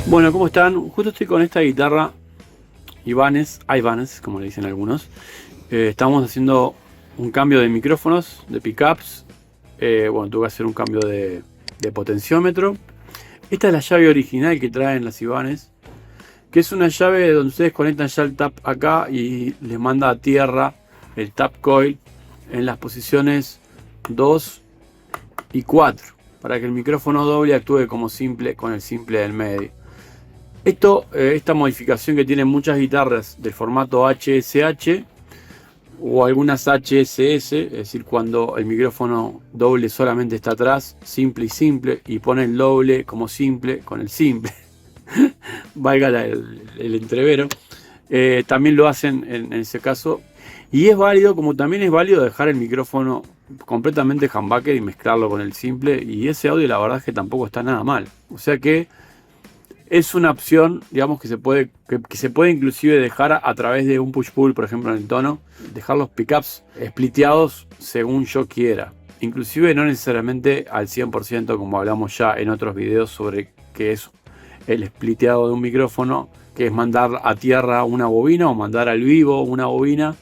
Bueno, ¿cómo están? Justo estoy con esta guitarra Ibanez, como le dicen algunos. Estamos haciendo un cambio de micrófonos, de pickups. Bueno, tuve que hacer un cambio de potenciómetro. Esta es la llave original que traen las Ibanez, que es una llave donde ustedes conectan ya el tap acá y les manda a tierra el tap coil en las posiciones 2 y 4 para que el micrófono doble actúe como simple con el simple del medio. Esta modificación que tienen muchas guitarras del formato HSH o algunas HSS, es decir, cuando el micrófono doble solamente está atrás, simple y simple, y pone el doble como simple con el simple, valga el entrevero, también lo hacen en ese caso. Y es válido, como también es válido dejar el micrófono completamente humbucker y mezclarlo con el simple, y ese audio la verdad es que tampoco está nada mal. O sea que es una opción, digamos, que se puede inclusive dejar a través de un push-pull, por ejemplo, en el tono, dejar los pickups spliteados según yo quiera. Inclusive no necesariamente al 100%, como hablamos ya en otros videos sobre qué es el spliteado de un micrófono, que es mandar a tierra una bobina o mandar al vivo una bobina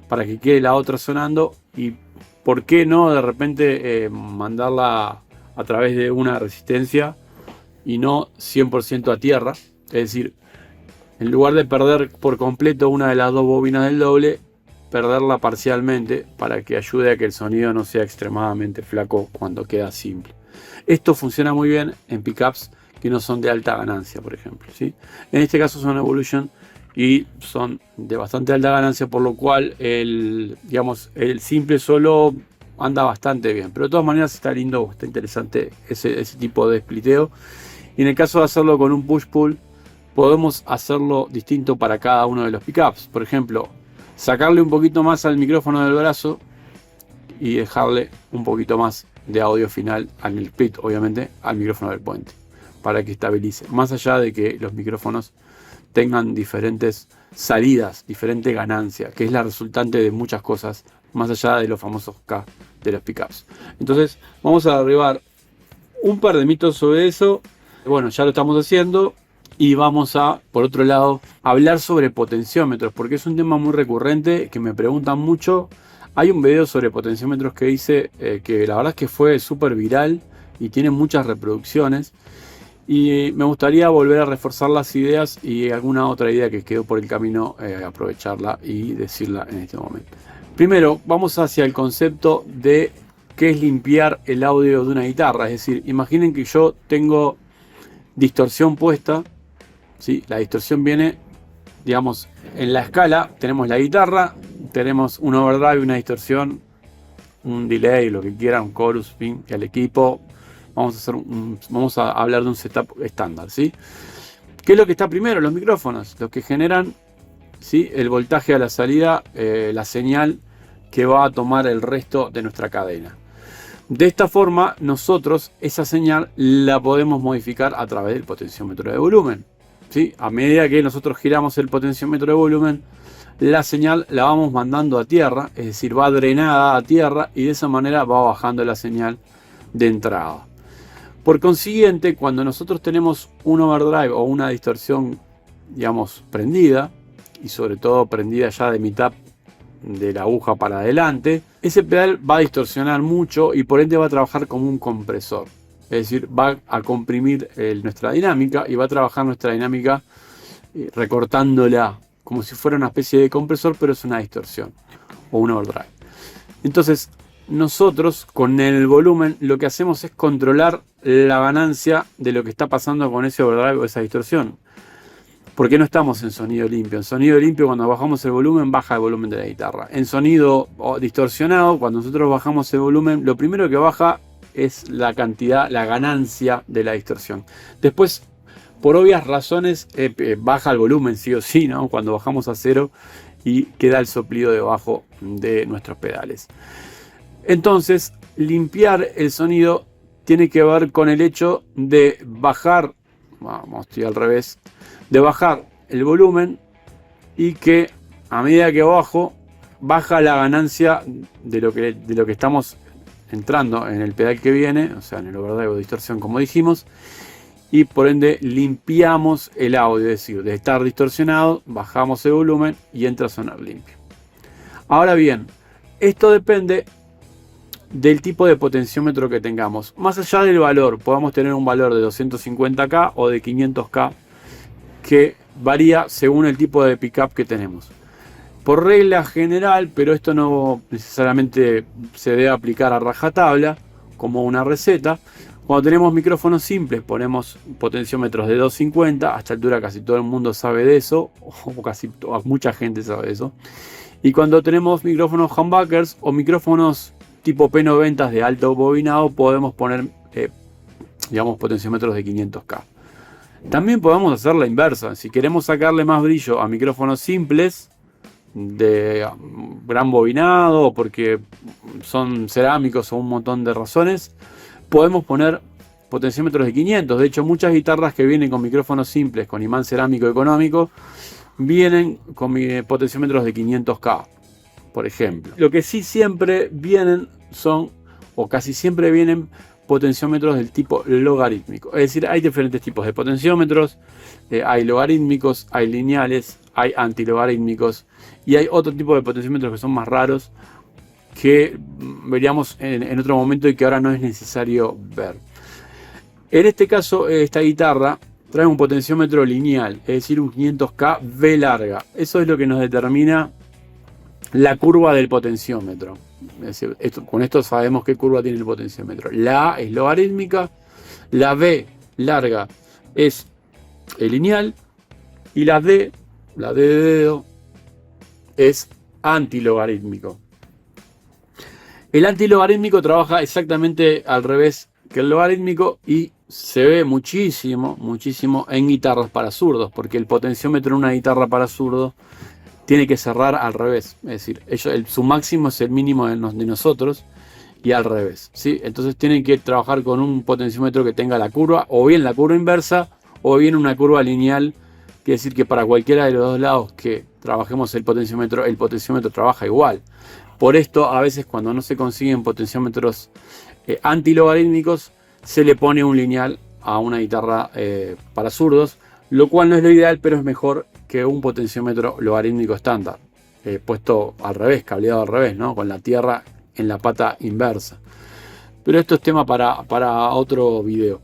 para que quede la otra sonando, y por qué no de repente mandarla a través de una resistencia y no 100% a tierra. Es decir, en lugar de perder por completo una de las dos bobinas del doble, perderla parcialmente para que ayude a que el sonido no sea extremadamente flaco cuando queda simple. Esto funciona muy bien en pickups que no son de alta ganancia, por ejemplo, ¿sí? En este caso son Evolution y son de bastante alta ganancia, por lo cual el simple solo anda bastante bien. Pero de todas maneras está lindo, está interesante ese tipo de spliteo. Y en el caso de hacerlo con un push-pull, podemos hacerlo distinto para cada uno de los pickups. Por ejemplo, sacarle un poquito más al micrófono del brazo y dejarle un poquito más de audio final, al split obviamente, al micrófono del puente, para que estabilice. Más allá de que los micrófonos tengan diferentes salidas, diferente ganancia, que es la resultante de muchas cosas, más allá de los famosos K de los pickups. Entonces, vamos a derribar un par de mitos sobre eso. Bueno, ya lo estamos haciendo y vamos a, por otro lado, hablar sobre potenciómetros, porque es un tema muy recurrente que me preguntan mucho. Hay un video sobre potenciómetros que hice que la verdad es que fue súper viral y tiene muchas reproducciones, y me gustaría volver a reforzar las ideas y alguna otra idea que quedó por el camino, aprovecharla y decirla en este momento. Primero, vamos hacia el concepto de qué es limpiar el audio de una guitarra. Es decir, imaginen que yo tengo distorsión puesta, ¿sí? La distorsión viene, digamos, en la escala. Tenemos la guitarra, tenemos un overdrive, una distorsión, un delay, lo que quieran, un chorus, fin, y al equipo. Vamos a hablar de un setup estándar, ¿sí? ¿Qué es lo que está primero? Los micrófonos, los que generan, ¿sí?, el voltaje a la salida, la señal que va a tomar el resto de nuestra cadena. De esta forma, nosotros esa señal la podemos modificar a través del potenciómetro de volumen, ¿sí? A medida que nosotros giramos el potenciómetro de volumen, la señal la vamos mandando a tierra, es decir, va drenada a tierra, y de esa manera va bajando la señal de entrada. Por consiguiente, cuando nosotros tenemos un overdrive o una distorsión, digamos, prendida, y sobre todo prendida ya de mitad de la aguja para adelante, ese pedal va a distorsionar mucho y por ende va a trabajar como un compresor. Es decir, va a comprimir nuestra dinámica y va a trabajar nuestra dinámica recortándola como si fuera una especie de compresor, pero es una distorsión o un overdrive. Entonces, nosotros con el volumen lo que hacemos es controlar la ganancia de lo que está pasando con ese overdrive o esa distorsión. Porque no estamos en sonido limpio. En sonido limpio, cuando bajamos el volumen, baja el volumen de la guitarra. En sonido distorsionado, cuando nosotros bajamos el volumen, lo primero que baja es la cantidad, la ganancia de la distorsión. Después, por obvias razones, baja el volumen sí o sí, ¿no?, cuando bajamos a cero y queda el soplido debajo de nuestros pedales. Entonces, limpiar el sonido tiene que ver con el hecho de bajar, estoy al revés, de bajar el volumen, y que a medida que baja la ganancia de lo que estamos entrando en el pedal que viene, o sea, en el overdrive o distorsión, como dijimos, y por ende limpiamos el audio, es decir, de estar distorsionado, bajamos el volumen y entra a sonar limpio. Ahora bien, esto depende del tipo de potenciómetro que tengamos. Más allá del valor, podemos tener un valor de 250K o de 500K que varía según el tipo de pickup que tenemos. Por regla general, pero esto no necesariamente se debe aplicar a rajatabla como una receta. Cuando tenemos micrófonos simples ponemos potenciómetros de 250, a esta altura casi todo el mundo sabe de eso, o casi mucha gente sabe de eso. Y cuando tenemos micrófonos humbuckers o micrófonos tipo P90 de alto bobinado, podemos poner digamos potenciómetros de 500K. También podemos hacer la inversa. Si queremos sacarle más brillo a micrófonos simples de gran bobinado o porque son cerámicos o un montón de razones, podemos poner potenciómetros de 500. De hecho, muchas guitarras que vienen con micrófonos simples con imán cerámico económico vienen con potenciómetros de 500K, por ejemplo. Lo que sí siempre vienen son, o casi siempre vienen, potenciómetros del tipo logarítmico. Es decir, hay diferentes tipos de potenciómetros. Hay logarítmicos, hay lineales, hay antilogarítmicos y hay otro tipo de potenciómetros que son más raros que veríamos en otro momento y que ahora no es necesario ver. En este caso, esta guitarra trae un potenciómetro lineal, es decir, un 500K V larga. Eso es lo que nos determina la curva del potenciómetro. Es decir, con esto sabemos qué curva tiene el potenciómetro. La A es logarítmica, la V larga es lineal y la D de dedo, es antilogarítmico. El antilogarítmico trabaja exactamente al revés que el logarítmico y se ve muchísimo en guitarras para zurdos, porque el potenciómetro en una guitarra para zurdos tiene que cerrar al revés, es decir, su máximo es el mínimo de nosotros y al revés, ¿sí? Entonces tienen que trabajar con un potenciómetro que tenga la curva, o bien la curva inversa, o bien una curva lineal, quiere decir que para cualquiera de los dos lados que trabajemos el potenciómetro trabaja igual. Por esto, a veces cuando no se consiguen potenciómetros antilogarítmicos, se le pone un lineal a una guitarra para zurdos, lo cual no es lo ideal, pero es mejor que un potenciómetro logarítmico estándar, puesto al revés, cableado al revés, ¿no? Con la tierra en la pata inversa. Pero esto es tema para otro video.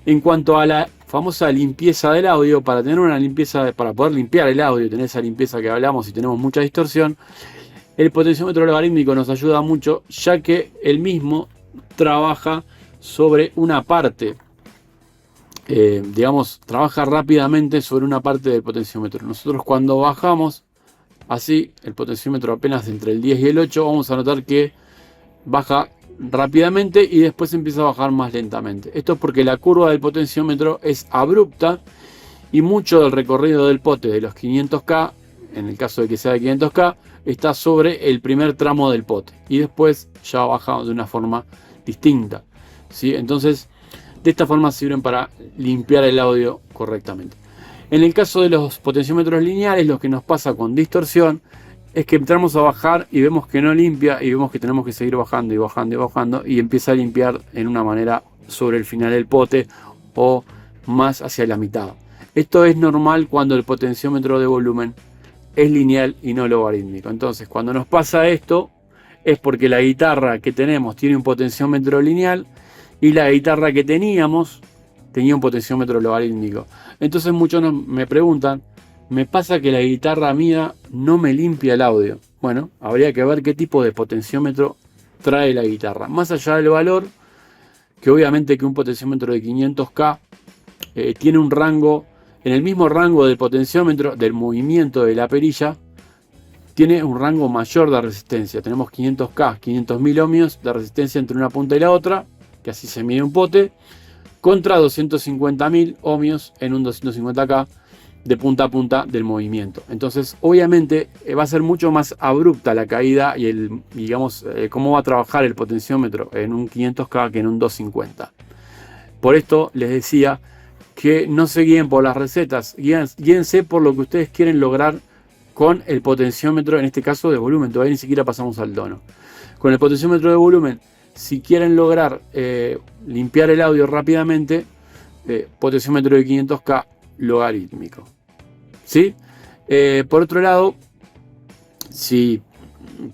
En cuanto a la famosa limpieza del audio, para tener una limpieza, para poder limpiar el audio, tener esa limpieza que hablamos y tenemos mucha distorsión, el potenciómetro logarítmico nos ayuda mucho, ya que el mismo trabaja sobre una parte, digamos, trabaja rápidamente sobre una parte del potenciómetro. Nosotros cuando bajamos así el potenciómetro apenas entre el 10 y el 8, vamos a notar que baja rápidamente y después empieza a bajar más lentamente. Esto es porque la curva del potenciómetro es abrupta y mucho del recorrido del pote de los 500K, en el caso de que sea de 500K, está sobre el primer tramo del pote y después ya baja de una forma distinta, ¿sí? Entonces, de esta forma sirven para limpiar el audio correctamente. En el caso de los potenciómetros lineales, lo que nos pasa con distorsión es que entramos a bajar y vemos que no limpia y vemos que tenemos que seguir bajando y bajando y bajando y empieza a limpiar en una manera sobre el final del pote o más hacia la mitad. Esto es normal cuando el potenciómetro de volumen es lineal y no logarítmico. Entonces, cuando nos pasa esto es porque la guitarra que tenemos tiene un potenciómetro lineal y la guitarra que teníamos tenía un potenciómetro logarítmico. Entonces muchos me preguntan, me pasa que la guitarra mía no me limpia el audio. Bueno, habría que ver qué tipo de potenciómetro trae la guitarra. Más allá del valor, que obviamente que un potenciómetro de 500K tiene un rango, en el mismo rango del potenciómetro, del movimiento de la perilla, tiene un rango mayor de resistencia. Tenemos 500K, 500.000 ohmios de resistencia entre una punta y la otra, que así se mide un pote, contra 250.000 ohmios en un 250K de punta a punta del movimiento. Entonces, obviamente, va a ser mucho más abrupta la caída y digamos, cómo va a trabajar el potenciómetro en un 500K que en un 250. Por esto les decía que no se guíen por las recetas, guíense por lo que ustedes quieren lograr con el potenciómetro, en este caso de volumen. Todavía ni siquiera pasamos al tono. Con el potenciómetro de volumen, si quieren lograr limpiar el audio rápidamente, potenciómetro de 500K logarítmico. ¿Sí? Por otro lado, si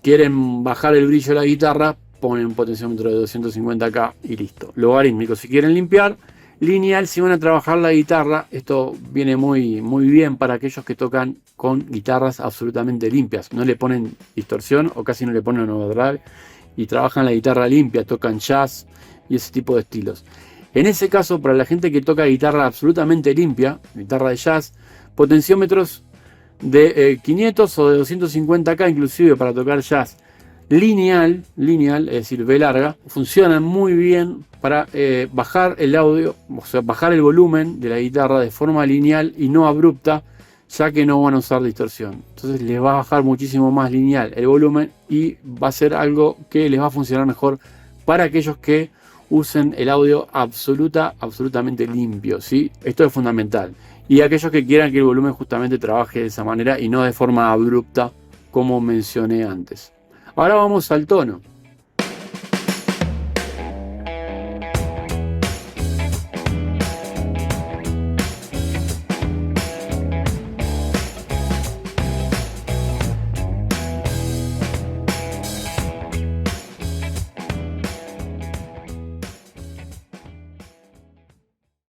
quieren bajar el brillo de la guitarra, ponen un potenciómetro de 250K y listo. Logarítmico. Si quieren limpiar, lineal. Si van a trabajar la guitarra, esto viene muy bien para aquellos que tocan con guitarras absolutamente limpias. No le ponen distorsión o casi no le ponen overdrive y trabajan la guitarra limpia, tocan jazz y ese tipo de estilos. En ese caso, para la gente que toca guitarra absolutamente limpia, guitarra de jazz, potenciómetros de 500 o de 250K inclusive para tocar jazz lineal, es decir, B larga, funcionan muy bien para bajar el audio, o sea, bajar el volumen de la guitarra de forma lineal y no abrupta, ya que no van a usar distorsión. Entonces les va a bajar muchísimo más lineal el volumen y va a ser algo que les va a funcionar mejor para aquellos que usen el audio absolutamente limpio, ¿sí? Esto es fundamental. Y aquellos que quieran que el volumen justamente trabaje de esa manera y no de forma abrupta, como mencioné antes. Ahora vamos al tono.